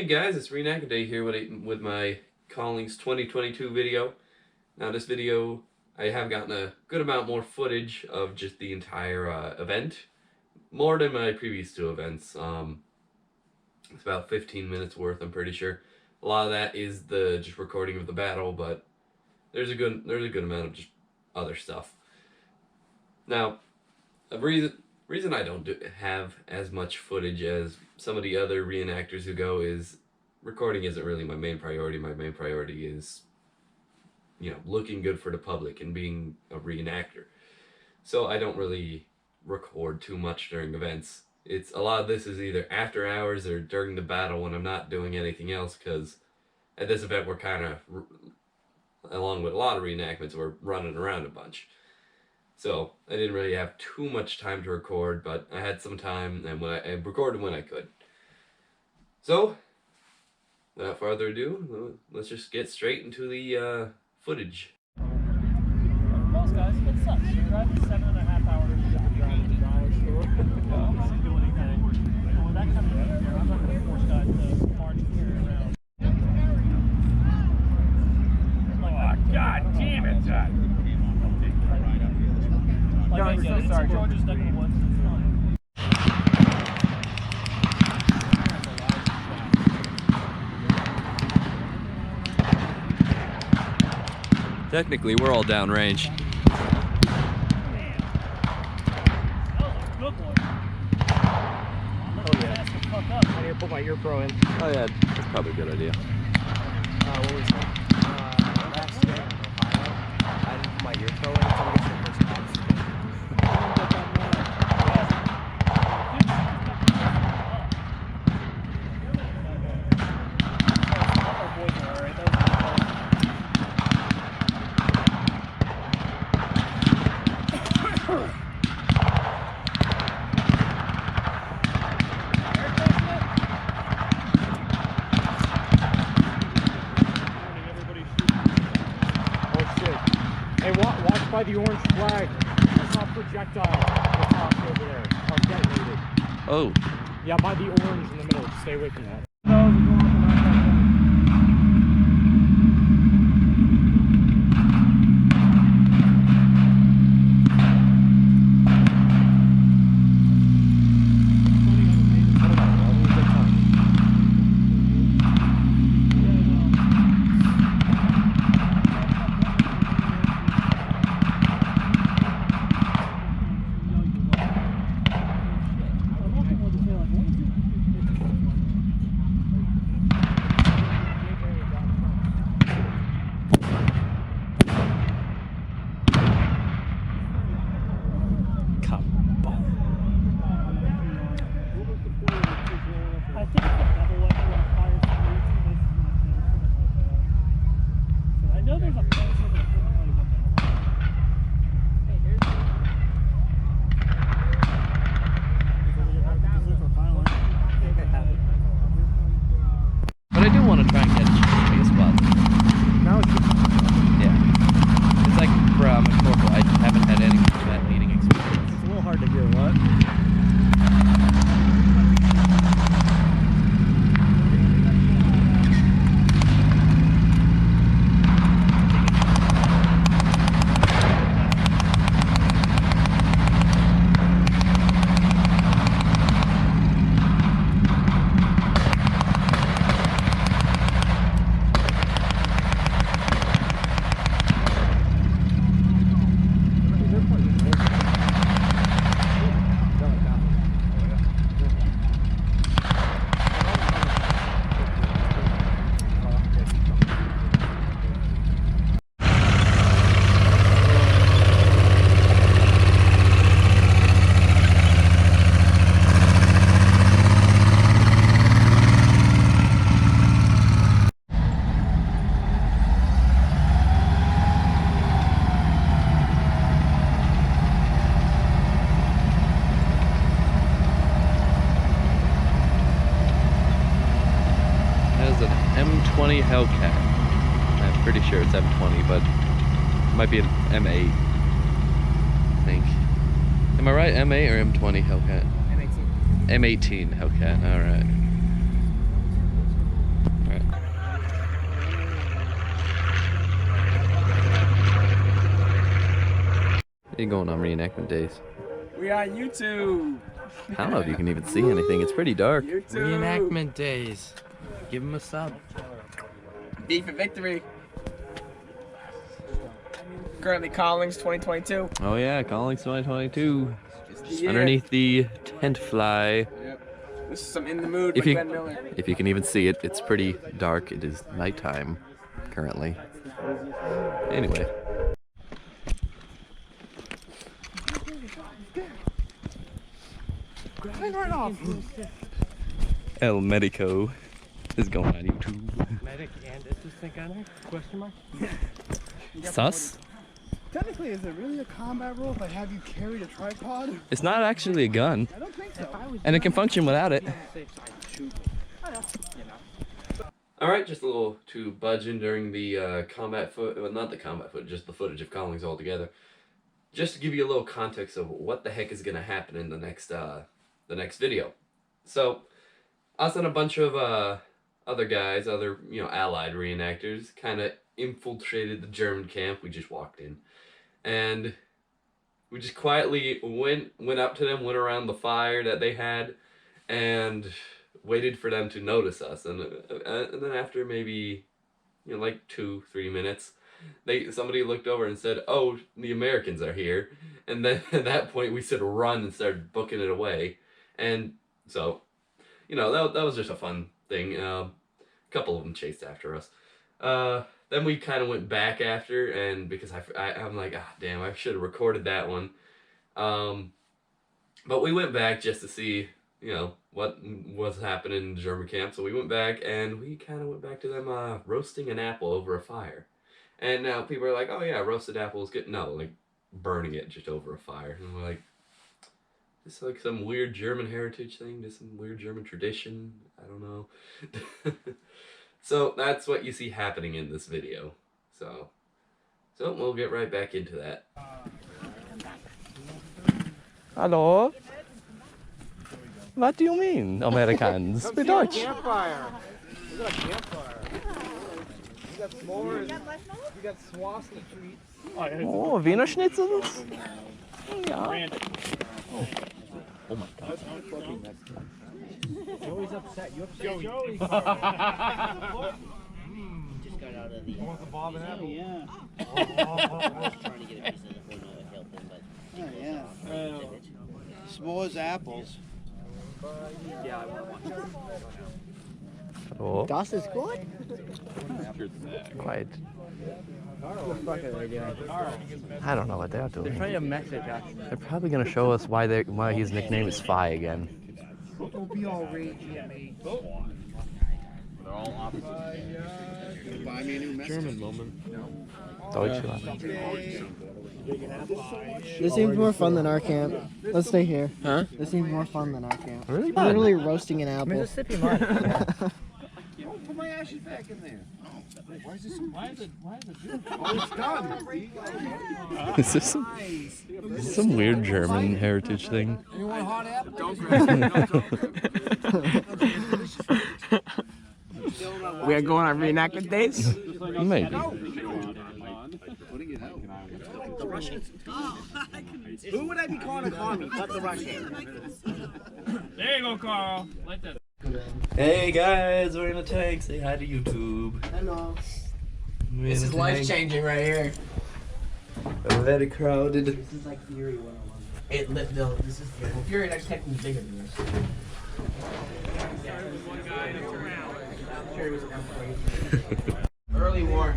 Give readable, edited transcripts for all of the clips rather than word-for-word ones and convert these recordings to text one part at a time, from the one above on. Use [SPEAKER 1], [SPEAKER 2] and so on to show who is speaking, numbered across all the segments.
[SPEAKER 1] Hey guys, it's Reenactment Day here with my Collings 2022 video. Now this video, I have gotten a good amount more footage of just the entire event. More than my previous two events. It's about 15 minutes worth, I'm pretty sure. A lot of that is the just recording of the battle, but there's a good amount of just other stuff. Now, a reason I don't have as much footage as some of the other reenactors who go is recording isn't really my main priority. My main priority is, looking good for the public and being a reenactor. So I don't really record too much during events. A lot of this is either after hours or during the battle when I'm not doing anything else, because at this event we're kind of, along with a lot of reenactments, we're running around a bunch. So I didn't really have too much time to record, but I had some time, and I recorded when I could. So, without further ado, let's just get straight into the footage.
[SPEAKER 2] Those guys, it sucks. You're driving 7.5 hours to get the drive to the dollar store. Doesn't do anything. And with that kind of weather, I'm not going to force guys to march and carry around.
[SPEAKER 3] Oh, God damn it, Todd.
[SPEAKER 2] Like I said, it's St. George's neck of the woods.
[SPEAKER 1] Technically, we're all downrange.
[SPEAKER 2] Man, that was a good one.
[SPEAKER 3] Oh, yeah. I need to put my ear pro in.
[SPEAKER 1] Oh yeah, that's probably a good idea.
[SPEAKER 3] What was that? Last year in Ohio, I didn't put my ear pro in until I get the first accident. Hey, watch by the orange flag. I saw a projectile over there. Or detonated.
[SPEAKER 1] Oh.
[SPEAKER 3] Yeah, by the orange in the middle. Stay away from that.
[SPEAKER 1] But I do want to try and catch a spot.
[SPEAKER 3] Now it's
[SPEAKER 1] Yeah. It's like from a corporal, I haven't had any of that leading experience.
[SPEAKER 3] a little hard to do, what?
[SPEAKER 1] M20 Hellcat. I'm pretty sure it's M20, but it might be an M8, I think. Am I right? M8 or M20 Hellcat?
[SPEAKER 3] M18.
[SPEAKER 1] M18 Hellcat, alright. You're going on reenactment days.
[SPEAKER 3] We on YouTube.
[SPEAKER 1] I don't know if you can even see anything. It's pretty dark.
[SPEAKER 3] YouTube.
[SPEAKER 4] Reenactment days. Give him a sub.
[SPEAKER 3] B for victory. Currently Collings 2022.
[SPEAKER 1] Oh yeah, Collings 2022.
[SPEAKER 3] Yeah.
[SPEAKER 1] Underneath the tent fly.
[SPEAKER 3] Yep. This is some In the Mood
[SPEAKER 1] If
[SPEAKER 3] by
[SPEAKER 1] you,
[SPEAKER 3] Glenn Miller.
[SPEAKER 1] if you can even see it, it's pretty dark. It is nighttime currently. Anyway. El Medico is going on YouTube.
[SPEAKER 4] Medic and assistant gunner? Question mark?
[SPEAKER 1] Sus?
[SPEAKER 5] Technically, is it really a combat rule if I have you carry a tripod?
[SPEAKER 1] It's not actually a gun,
[SPEAKER 5] I don't think so.
[SPEAKER 1] and it can function without it. Alright, just a little to budge in during the not the combat footage, just the footage of Collings altogether. Just to give you a little context of what the heck is going to happen in the next video. So, us and a bunch of other guys, allied reenactors, kind of infiltrated the German camp. We just walked in. And we just quietly went up to them, went around the fire that they had, and waited for them to notice us. And then after maybe, like 2-3 minutes, somebody looked over and said, "Oh, the Americans are here." And then at that point we said run and started booking it away. And so, that was just a fun thing. A couple of them chased after us. Then we kind of went back after, and because I'm like, damn, I should have recorded that one. But we went back just to see, what was happening in the German camp. So we went back, and we kind of went back to them roasting an apple over a fire. And now people are like, oh yeah, roasted apple is good. No, like burning it just over a fire. And we're like, this is like some weird German heritage thing, this some weird German tradition. I don't know. So that's what you see happening in this video. So we'll get right back into that. Hello? What do you mean, Americans? We're Deutsch.
[SPEAKER 3] Campfire. We got a campfire. We got s'mores. We got swastika treats.
[SPEAKER 1] Oh, Wiener Schnitzels? Ja. Oh my God.
[SPEAKER 3] Joey's upset. You upset? Joey.
[SPEAKER 6] Just got out of the.
[SPEAKER 3] You want the bob and apple?
[SPEAKER 6] Yeah. I was trying to get a piece of the whole help thing, but.
[SPEAKER 5] Oh, yeah. S'mores apples.
[SPEAKER 3] Yeah, I want one.
[SPEAKER 1] Hello?
[SPEAKER 5] Das ist gut?
[SPEAKER 1] Quiet.
[SPEAKER 3] What the fuck are they doing?
[SPEAKER 1] I don't know what they're doing.
[SPEAKER 3] Trying to mess it up.
[SPEAKER 1] They're probably gonna show us why his nickname is Fi again.
[SPEAKER 5] Don't be all ragey at me.
[SPEAKER 4] They're all opposites.
[SPEAKER 5] Buy me a new message.
[SPEAKER 4] German moment.
[SPEAKER 1] Deutschland.
[SPEAKER 7] This seems more fun than our camp. Let's stay here.
[SPEAKER 4] Huh?
[SPEAKER 7] This seems more fun than our camp.
[SPEAKER 1] Really?
[SPEAKER 7] Literally roasting an apple.
[SPEAKER 3] Mississippi mud.
[SPEAKER 5] Put my ashes back in there. Why is this?
[SPEAKER 2] Why is it?
[SPEAKER 5] Oh, it's done.
[SPEAKER 1] Is this some weird German heritage thing?
[SPEAKER 5] You want a hot apple? Don't
[SPEAKER 3] We are going on reenactment days?
[SPEAKER 1] Maybe.
[SPEAKER 6] The Russians.
[SPEAKER 5] Who would I be calling a commie? Not the Russian.
[SPEAKER 2] There you go, Carl. Like that.
[SPEAKER 1] Hey guys, we're in a tank. Say hi to YouTube.
[SPEAKER 7] Hello.
[SPEAKER 3] This is life changing right here.
[SPEAKER 1] Very crowded.
[SPEAKER 7] This is like Fury 101.
[SPEAKER 3] This is good. Well, Fury next technically bigger than this. Fury was around early war.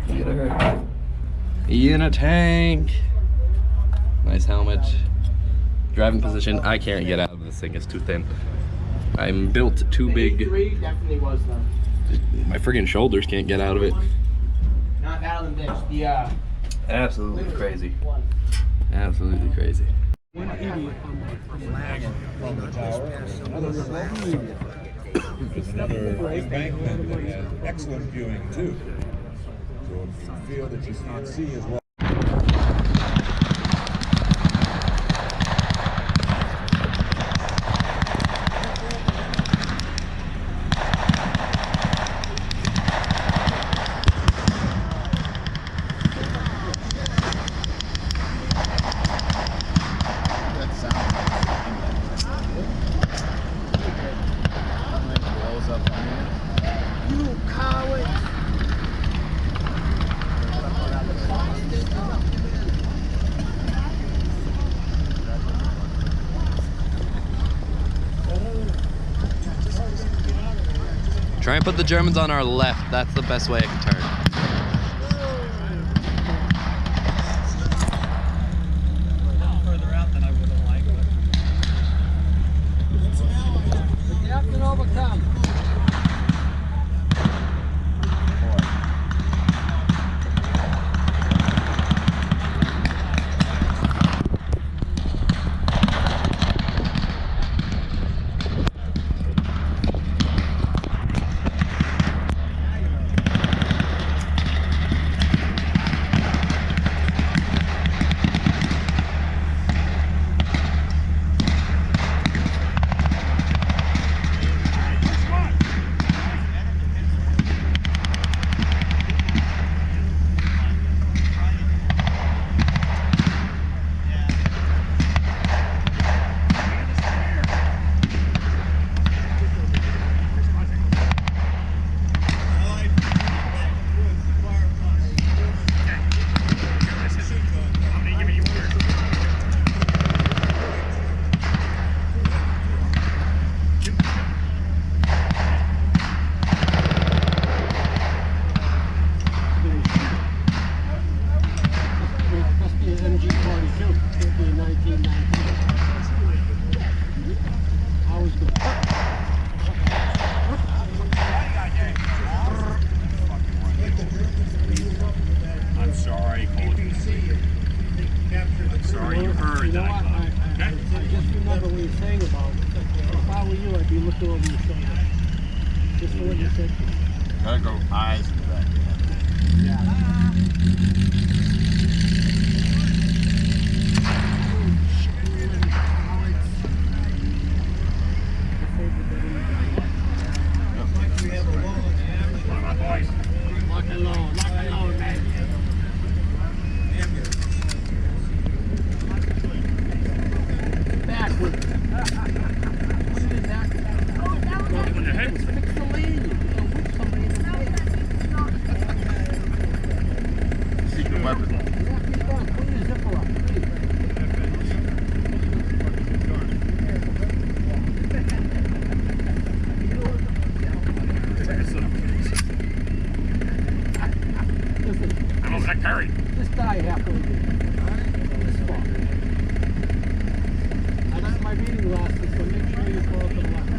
[SPEAKER 1] Look at her. In a tank. Nice helmet. Driving position. I can't get out of this thing. It's too thin. I'm built too big.
[SPEAKER 3] Definitely was though.
[SPEAKER 1] My friggin' shoulders can't get out of it.
[SPEAKER 3] Not Battle and Ditch. The
[SPEAKER 1] Absolutely crazy. Absolutely crazy.
[SPEAKER 8] There's another embankment that has excellent viewing too. So if you feel that you can't see as well.
[SPEAKER 4] put the Germans on our left. That's the best way I can turn.
[SPEAKER 2] Further out than I would have liked. The captain overcome.
[SPEAKER 8] I'm sorry, Collings. I'm sorry you heard that.
[SPEAKER 2] I just remember what you're saying about if I were you, I'd be looking over your shoulder. Just for what you said.
[SPEAKER 8] Gotta go eyes to that.
[SPEAKER 2] Lock and load, man. Backwards. What is that? Fix the lead. Whip somebody in the face.
[SPEAKER 8] Secret weapon.
[SPEAKER 2] Yeah, keep going. Put your zipper up, Just die happily. This spot. I got my reading glasses, so make sure you go to the left.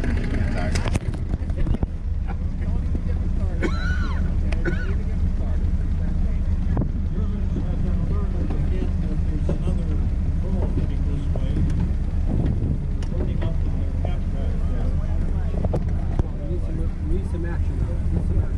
[SPEAKER 2] We need some action now. Need some action.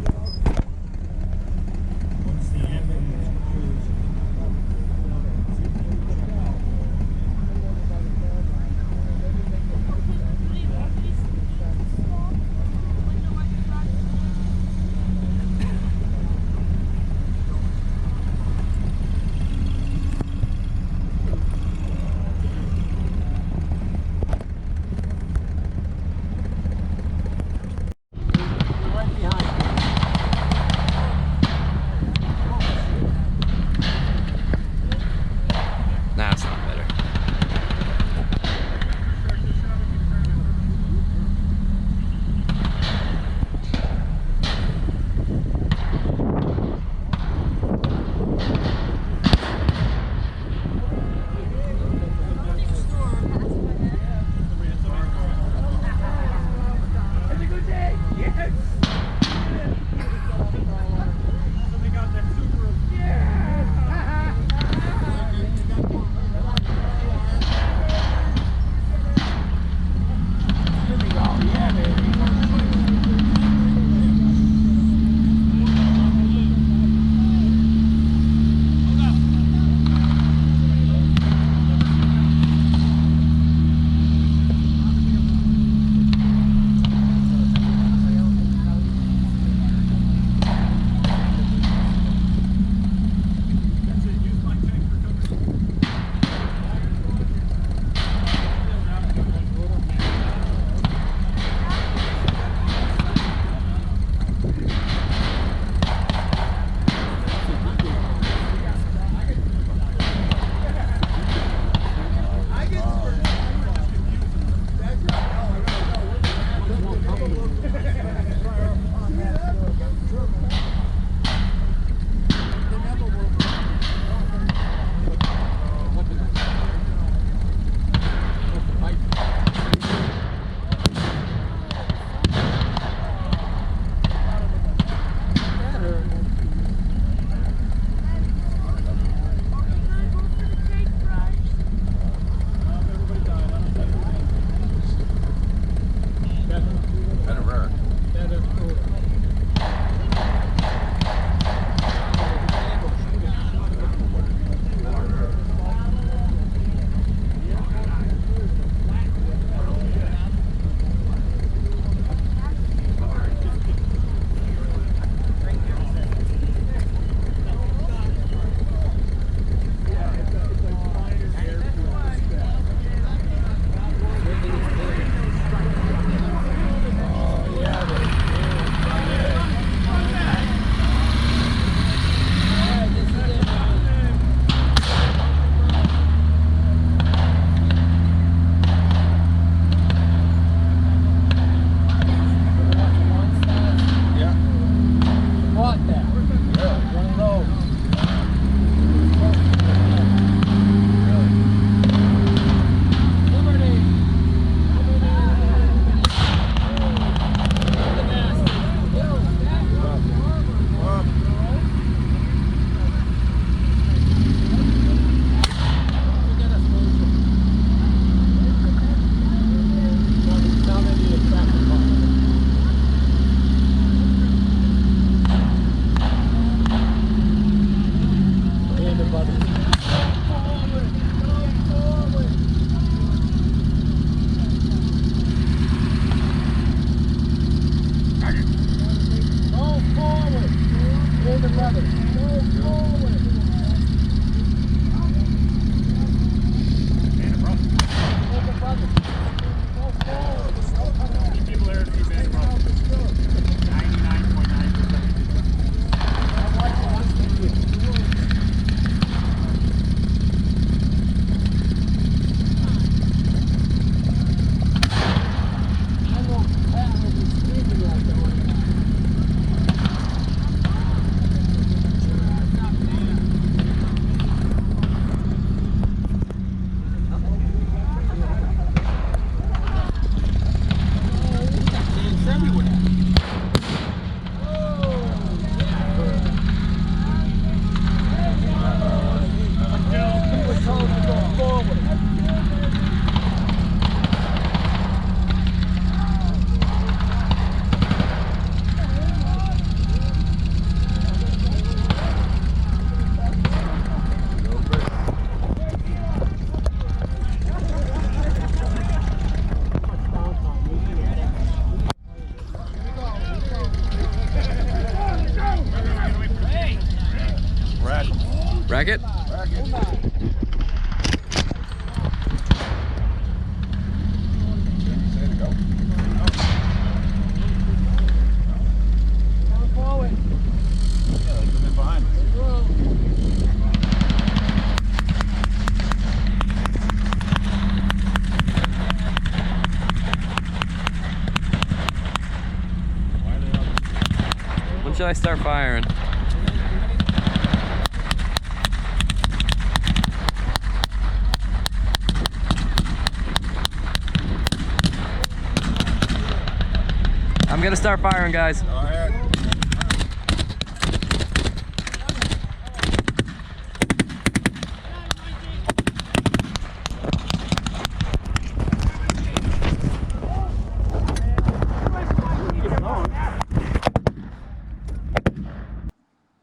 [SPEAKER 2] People Airfield, man, bro. 99.9%.
[SPEAKER 4] Racket? When should I start firing? I'm gonna start firing, guys.
[SPEAKER 8] Go ahead.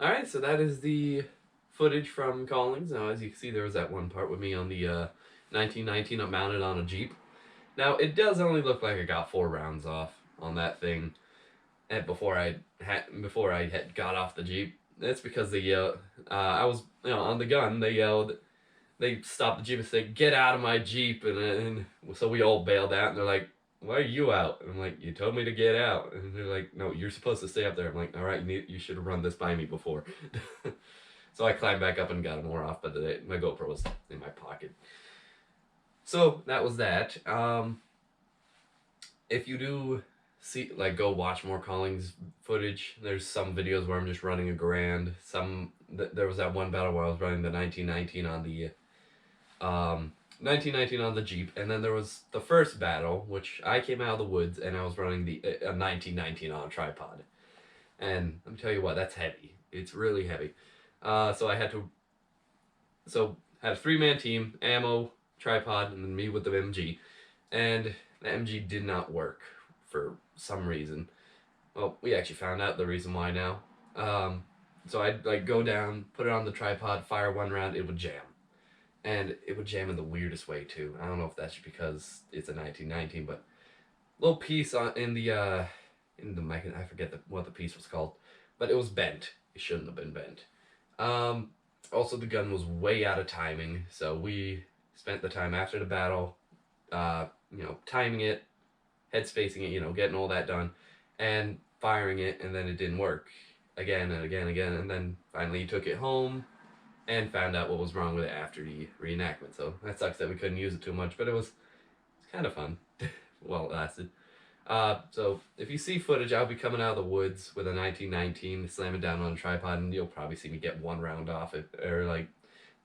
[SPEAKER 1] Alright, so that is the footage from Collings. Now, as you can see, there was that one part with me on the 1919 up mounted on a Jeep. Now, it does only look like I got 4 rounds off on that thing, and before I had got off the Jeep. That's because they I was on the gun. They yelled, they stopped the Jeep and said, "Get out of my Jeep!" And so we all bailed out. And they're like, "Why are you out?" And I'm like, "You told me to get out." And they're like, "No, you're supposed to stay up there." I'm like, "All right, you should have run this by me before." So I climbed back up and got more off, but my GoPro was in my pocket. So that was that. If you do see, go watch more Collings footage, there's some videos where I'm just running a Grand. There was that one battle where I was running the 1919 on the 1919 on the Jeep, and then there was the first battle, which I came out of the woods and I was running the 1919 on a tripod. And let me tell you what, that's heavy. It's really heavy. So I had had a 3-man team, ammo, tripod, and then me with the MG. And the MG did not work for some reason. Well, we actually found out the reason why now. So I'd go down, put it on the tripod, fire 1 round, it would jam. And it would jam in the weirdest way too. I don't know if that's because it's a 1919, but little piece in the mic, I forget what the piece was called, but it was bent. It shouldn't have been bent. Also, the gun was way out of timing, so we spent the time after the battle, timing it, head spacing it, getting all that done, and firing it, and then it didn't work again and again and again, and then finally took it home and found out what was wrong with it after the reenactment. So that sucks that we couldn't use it too much, but it's kind of fun while it lasted. So if you see footage, I'll be coming out of the woods with a 1919, slamming down on a tripod, and you'll probably see me get 1 round off it, or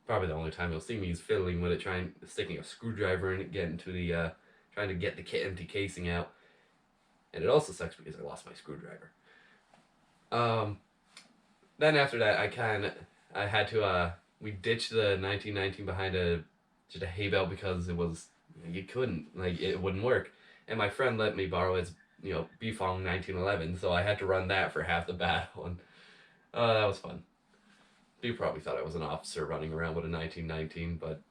[SPEAKER 1] probably the only time you'll see me is fiddling with it, sticking a screwdriver in it, getting to the trying to get the empty casing out. And it also sucks because I lost my screwdriver. Then after that, I had to we ditched the 1919 behind just a hay bale because it was, you couldn't, it wouldn't work. And my friend let me borrow his, Bifong 1911, so I had to run that for half the battle, and that was fun. You probably thought I was an officer running around with a 1919, but,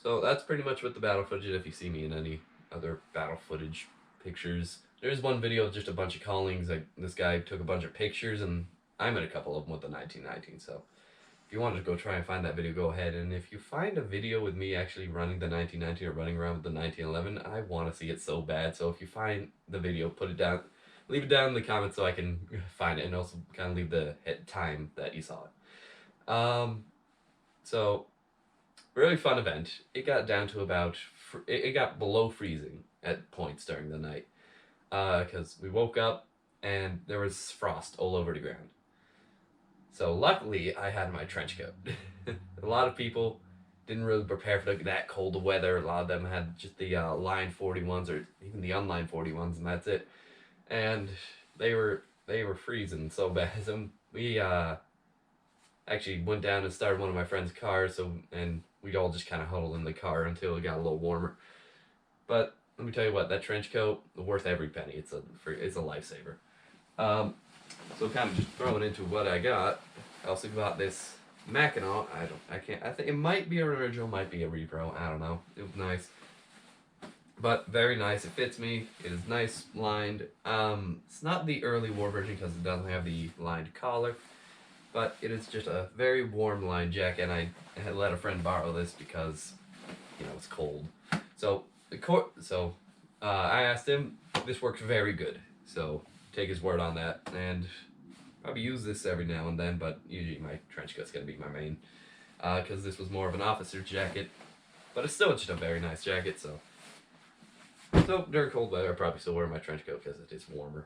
[SPEAKER 1] so that's pretty much with the battle footage. If you see me in any other battle footage pictures, There's one video of just a bunch of Collings. Like this guy took a bunch of pictures, and I'm in a couple of them with the 1919. So if you wanted to go try and find that video, go ahead. And if you find a video with me actually running the 1919 or running around with the 1911, I want to see it so bad. So if you find the video, put it down, leave it down in the comments so I can find it, and also kind of leave the time that you saw it. So really fun event. It got down to about, it got below freezing at points during the night, because we woke up and there was frost all over the ground. So luckily I had my trench coat. A lot of people didn't really prepare for that cold weather. A lot of them had just the line 41s or even the unlined 41s, and that's it. And they were freezing so bad. So we actually went down and started one of my friend's cars, and we all just kind of huddled in the car until it got a little warmer. But let me tell you what, that trench coat, worth every penny. It's a lifesaver. So kind of just throwing into what I got. I also got this Mackinac. I think it might be an original, might be a repro. I don't know. It was nice, but very nice. It fits me. It is nice lined. It's not the early war version because it doesn't have the lined collar, but it is just a very warm lined jacket. And I had let a friend borrow this because, you know, it's cold. So I asked him. This works very good. So take his word on that, and probably use this every now and then, but usually my trench coat's gonna be my main, because this was more of an officer's jacket, but it's still just a very nice jacket. So during cold weather I probably still wear my trench coat because it is warmer.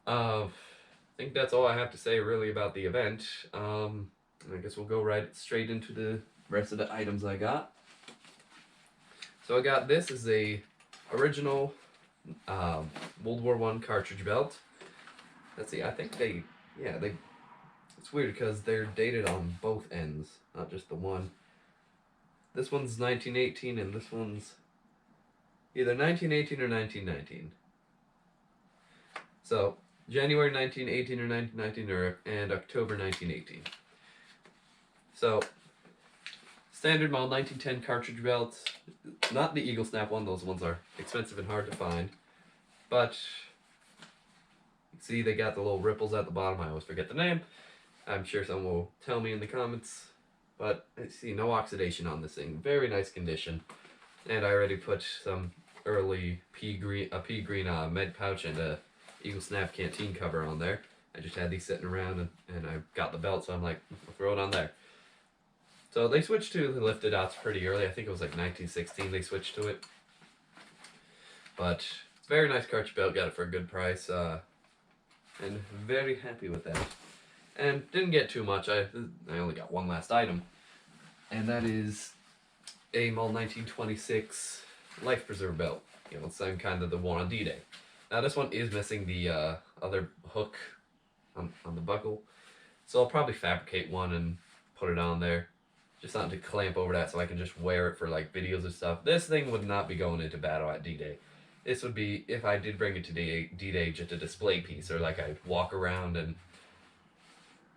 [SPEAKER 1] I think that's all I have to say really about the event. I guess we'll go right straight into the rest of the items I got. So I got this is a original World War I cartridge belt. Let's see, I think it's weird because they're dated on both ends, not just the one. This one's 1918 and this one's either 1918 or 1919. So January 1918 or 1919 and October 1918. So standard model 1910 cartridge belts, not the Eagle Snap one. Those ones are expensive and hard to find, but see, they got the little ripples at the bottom. I always forget the name. I'm sure someone will tell me in the comments. But I see no oxidation on this thing. Very nice condition. And I already put some early pea green med pouch and a Eagle Snap canteen cover on there. I just had these sitting around, and I got the belt, so I'm like, I'll throw it on there. So they switched to the lifted outs pretty early. I think it was like 1916 they switched to it. But very nice cartridge belt. Got it for a good price. And very happy with that. And didn't get too much. I only got one last item, and that is a model 1926 life preserve belt. You know, same kind of the one on D-Day. Now this one is missing the other hook on the buckle, so I'll probably fabricate one and put it on there, just something to clamp over that so I can just wear it for like videos and stuff. This thing would not be going into battle at D-Day. This would be, if I did bring it to D-Day, just a display piece, or like I'd walk around and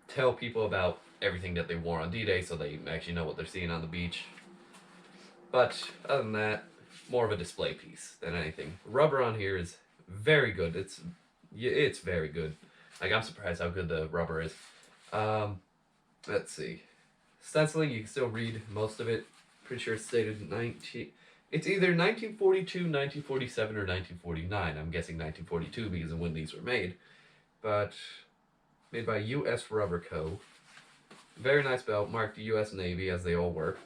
[SPEAKER 1] tell people about everything that they wore on D-Day so they actually know what they're seeing on the beach. But other than that, more of a display piece than anything. Rubber on here is very good. It's very good. Like, I'm surprised how good the rubber is. Let's see. Stenciling, you can still read most of it. Pretty sure it's stated it's either 1942, 1947, or 1949. I'm guessing 1942 because of when these were made. But made by U.S. Rubber Co. Very nice belt, marked U.S. Navy, as they all were.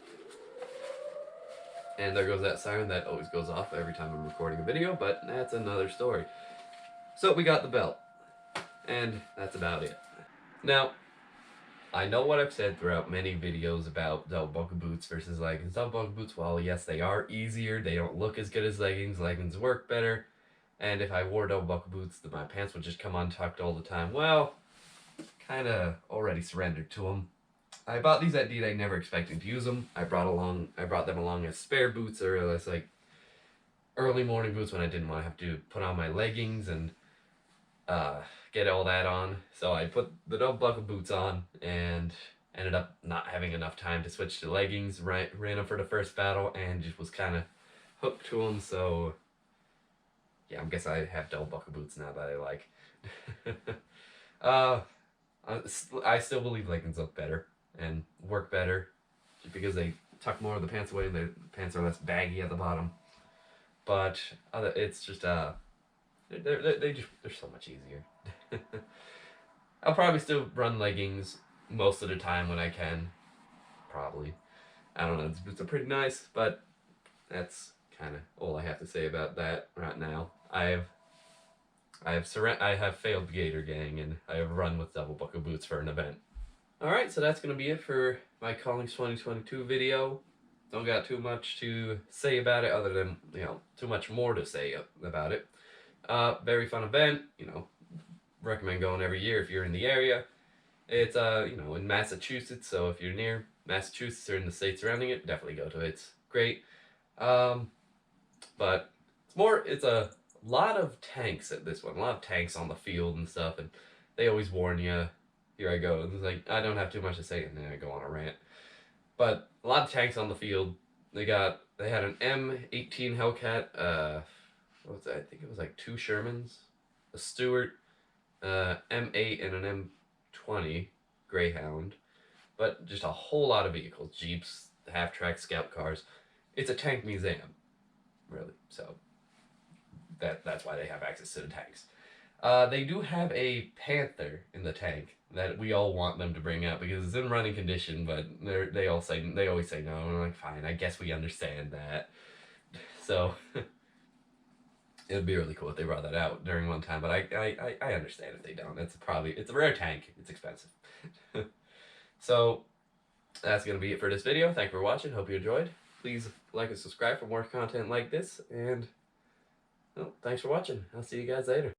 [SPEAKER 1] And there goes that siren that always goes off every time I'm recording a video, but that's another story. So we got the belt, and that's about it. Now, I know what I've said throughout many videos about double buckle boots versus leggings. Double buckle boots, well, yes, they are easier. They don't look as good as leggings. Leggings work better. And if I wore double buckle boots, my pants would just come untucked all the time. Well, kind of already surrendered to them. I bought these at D-Day never expecting to use them. I brought them along as spare boots, or as like early morning boots when I didn't want to have to put on my leggings and get all that on. So I put the double buckle boots on and ended up not having enough time to switch to leggings. Ran them for the first battle and just was kind of hooked to them. So yeah, I guess I have double buckle boots now that I like. I still believe leggings look better and work better just because they tuck more of the pants away and the pants are less baggy at the bottom. But it's just they're so much easier. I'll probably still run leggings most of the time when I can. Probably. I don't know. It's boots are pretty nice, but that's kind of all I have to say about that right now. I have failed Gator Gang, and I have run with double buckle boots for an event. Alright, so that's going to be it for my Collings 2022 video. Don't got too much to say about it other than, you know, too much more to say about it. Very fun event, you know, recommend going every year if you're in the area. It's, you know, in Massachusetts, so if you're near Massachusetts or in the state surrounding it, definitely go to it. It's great. But it's a lot of tanks at this one, a lot of tanks on the field and stuff, and they always warn you. Here I go. It's like, I don't have too much to say, and then I go on a rant. But a lot of tanks on the field. They had an M18 Hellcat, what was that? I think it was like 2 Shermans, a Stuart, M8, and an M20 Greyhound. But just a whole lot of vehicles, Jeeps, half-track scout cars. It's a tank museum, really. So that's why they have access to the tanks. They do have a Panther in the tank that we all want them to bring out because it's in running condition, but they always say no, and I'm like, fine, I guess we understand that. So it would be really cool if they brought that out during one time, but I understand if they don't. It's a rare tank. It's expensive. So that's gonna be it for this video. Thank you for watching. Hope you enjoyed. Please like and subscribe for more content like this, and well, thanks for watching. I'll see you guys later.